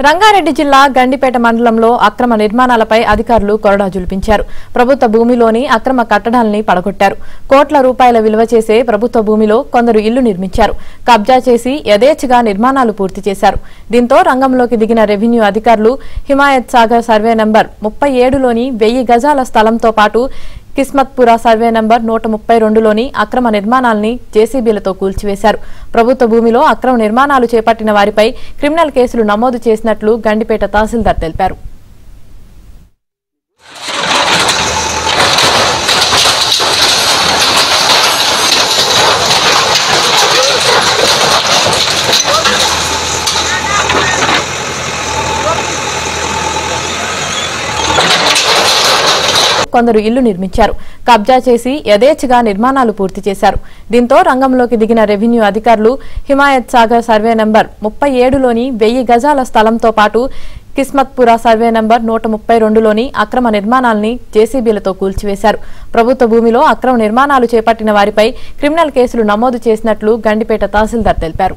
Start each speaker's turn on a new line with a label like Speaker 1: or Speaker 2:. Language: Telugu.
Speaker 1: రంగారెడ్డి జిల్లా గండిపేట మండలంలో అక్రమ నిర్మాణాలపై అధికారులు కొరడా జులిపించారు. ప్రభుత్వ భూమిలోని అక్రమ కట్టడాల్ని పడగొట్టారు. కోట్ల రూపాయల విలువ చేసే ప్రభుత్వ భూమిలో కొందరు ఇల్లు నిర్మించారు. కబ్జా చేసి యథేచ్ఛగా నిర్మాణాలు పూర్తి చేశారు. దీంతో రంగంలోకి దిగిన రెవెన్యూ అధికారులు హిమాయత్ సాగర్ సర్వే నంబర్ 37లోని 1000 గజాల స్థలంతో పాటు కిస్మత్పురా సర్వే నంబర్ 132లోని అక్రమ నిర్మాణాల్ని జేసీబీలతో కూల్చివేశారు. ప్రభుత్వ భూమిలో అక్రమ నిర్మాణాలు చేపట్టిన వారిపై క్రిమినల్ కేసులు నమోదు చేసినట్లు గండిపేట తహసీల్దార్ తెలిపారు. కొందరు ఇల్లు నిర్మించారు. కబ్జా చేసి యథేచ్ఛగా నిర్మాణాలు పూర్తి చేశారు. దీంతో రంగంలోకి దిగిన రెవెన్యూ అధికారులు హిమాయత్ సాగర్ సర్వే నంబర్ 37లోని 1000 గజాల స్థలంతో పాటు కిస్మత్పురా సర్వే నంబర్ 132లోని అక్రమ నిర్మాణాల్ని జేసీబీలతో కూల్చివేశారు. ప్రభుత్వ భూమిలో అక్రమ నిర్మాణాలు చేపట్టిన వారిపై క్రిమినల్ కేసులు నమోదు చేసినట్లు గండిపేట తహసీల్దార్ తెలిపారు.